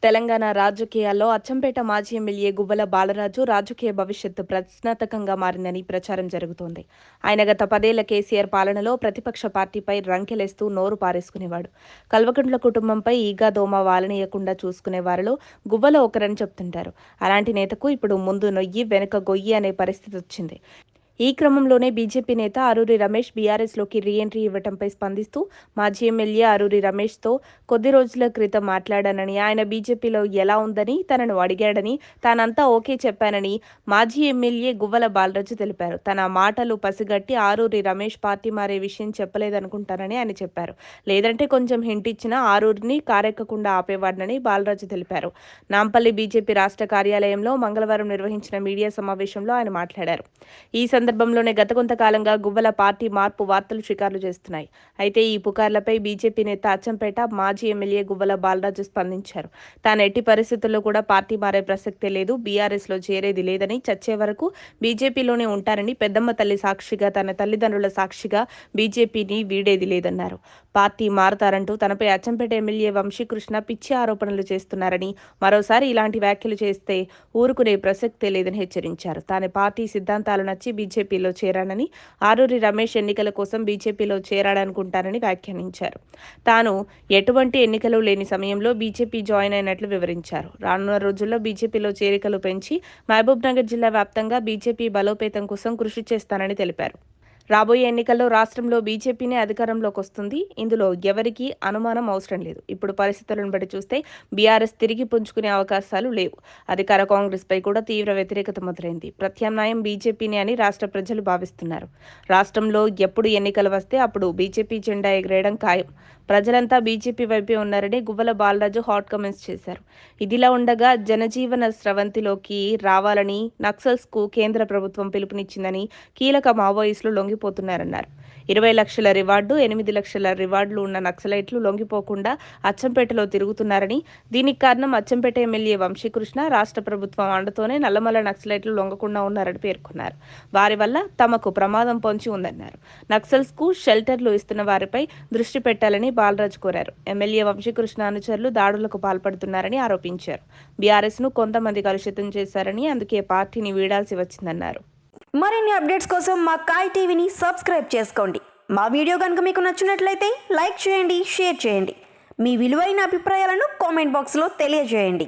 తెలంగాణ రాజకీయాల్లో అచ్చంపేట మాజీ ఎమ్మెల్యే గువ్వల బాలరాజు రాజకీయ భవిష్యత్తు ప్రశ్నార్థకంగా మారిందని ప్రచారం జరుగుతోంది. ఆయన గత 10 ఏళ్ల కేసీఆర్ పాలనలో ప్రతిపక్ష పార్టీపై రంకెలేస్తూ నోరు పారేసుకునేవాడు. కల్వకుంట్ల కుటుంబంపై ఈగా దోమ వాలనీయకుండా చూసుకునే వారిలో గువ్వల ఒకరని చెప్తుంటారు. అలాంటి నేతకు ఇప్పుడు ముందు నొయ్యి వెనుక గొయ్యి అనే పరిస్థితి వచ్చింది. ఈ క్రమంలోనే బీజేపీ నేత అరూరి రమేష్ బీఆర్ఎస్లోకి రీఎంట్రీ ఇవ్వడంపై స్పందిస్తూ మాజీ ఎమ్మెల్యే అరూరి రమేష్తో కొద్ది రోజుల క్రితం మాట్లాడానని, ఆయన బీజేపీలో ఎలా ఉందని తనను అడిగాడని, తానంతా ఓకే చెప్పానని మాజీ ఎమ్మెల్యే గువ్వల బాలరాజు తెలిపారు. తన మాటలు పసిగట్టి అరూరి రమేష్ పార్టీ మారే విషయం చెప్పలేదనుకుంటానని ఆయన చెప్పారు. లేదంటే కొంచెం హింట్ ఇచ్చినా అరూరిని కారెక్కకుండా ఆపేవాడినని బాలరాజు తెలిపారు. నాంపల్లి బీజేపీ రాష్ట్ర కార్యాలయంలో మంగళవారం నిర్వహించిన మీడియా సమావేశంలో ఆయన మాట్లాడారు. ఈ సందర్భంలోనే గత కొంతకాలంగా గువ్వల పార్టీ మార్పు వార్తలు షికార్లు చేస్తున్నాయి. అయితే ఈ పుకార్లపై బీజేపీ నేత అచ్చంపేట మాజీ ఎమ్మెల్యే గువ్వల బాలరాజు స్పందించారు. తాను ఎట్టి పరిస్థితుల్లో కూడా పార్టీ మారే ప్రసక్తే లేదు, బీఆర్ఎస్లో చేరేది లేదని, చచ్చే వరకు బీజేపీలోనే ఉంటారని, పెద్దమ్మ తల్లి సాక్షిగా, తన తల్లిదండ్రుల సాక్షిగా బీజేపీని వీడేది లేదన్నారు. పార్టీ మారతారంటూ తనపై అచ్చంపేట ఎమ్మెల్యే వంశీకృష్ణ పిచ్చి ఆరోపణలు చేస్తున్నారని, మరోసారి ఇలాంటి వ్యాఖ్యలు చేస్తే ఊరుకునే ప్రసక్తే లేదని హెచ్చరించారు. తాను పార్టీ సిద్ధాంతాలు నచ్చి బీజేపీలో చేరానని, అరూరి రమేష్ ఎన్నికల కోసం బీజేపీలో చేరాడనుకుంటారని వ్యాఖ్యానించారు. తాను ఎటువంటి ఎన్నికలు లేని సమయంలో బీజేపీ జాయిన్ అయినట్లు వివరించారు. రానున్న రోజుల్లో బీజేపీలో చేరికలు పెంచి మహబూబ్నగర్ జిల్లా వ్యాప్తంగా బీజేపీ బలోపేతం కోసం కృషి చేస్తానని తెలిపారు. రాబోయే ఎన్నికల్లో రాష్ట్రంలో బీజేపీనే అధికారంలోకి వస్తుంది. ఇందులో ఎవరికీ అనుమానం అవసరం లేదు. ఇప్పుడు పరిస్థితులను బట్టి చూస్తే బీఆర్ఎస్ తిరిగి పుంజుకునే అవకాశాలు లేవు. అధికార కాంగ్రెస్పై కూడా తీవ్ర వ్యతిరేకత మొదలైంది. ప్రత్యామ్నాయం బీజేపీనే అని రాష్ట్ర ప్రజలు భావిస్తున్నారు. రాష్ట్రంలో ఎప్పుడు ఎన్నికలు వస్తే అప్పుడు బీజేపీ జెండా ఎగరేయడం ఖాయం. ప్రజలంతా బీజేపీ వైపే ఉన్నారని గువ్వల బాలరాజు హాట్ కామెంట్స్ చేశారు. ఇదిలా ఉండగా జనజీవన స్రవంతిలోకి రావాలని నక్సల్స్కు కేంద్ర ప్రభుత్వం పిలుపునిచ్చిందని, కీలక మావోయిస్టులు లొంగిపోతున్నారన్నారు. 20 లక్షల రివార్డు, 8 లక్షల రివార్డులు ఉన్న నక్సలైట్లు లొంగిపోకుండా అచ్చంపేటలో తిరుగుతున్నారని, దీనికి కారణం అచ్చంపేట ఎమ్మెల్యే వంశీకృష్ణ, రాష్ట్ర ప్రభుత్వం అండతోనే నల్లమల్ల నక్సలైట్లు లొంగకుండా ఉన్నారని పేర్కొన్నారు. వారి వల్ల తమకు ప్రమాదం పొంచి ఉందన్నారు. నక్సల్స్కు షెల్టర్లు ఇస్తున్న వారిపై దృష్టి పెట్టాలని బాలరాజు కోరారు. ఎమ్మెల్యే వంశీకృష్ణ అనుచరులు దాడులకు పాల్పడుతున్నారని ఆరోపించారు. బీఆర్ఎస్ను కొంతమంది కలుషితం చేశారని, అందుకే పార్టీని వీడాల్సి వచ్చిందన్నారు. మరిన్ని అప్డేట్స్ కోసం మా కాయ్ టీవీని సబ్స్క్రైబ్ చేసుకోండి. మా వీడియో కనుక మీకు నచ్చినట్లయితే లైక్ చేయండి, షేర్ చేయండి. మీ విలువైన అభిప్రాయాలను కామెంట్ బాక్స్లో తెలియజేయండి.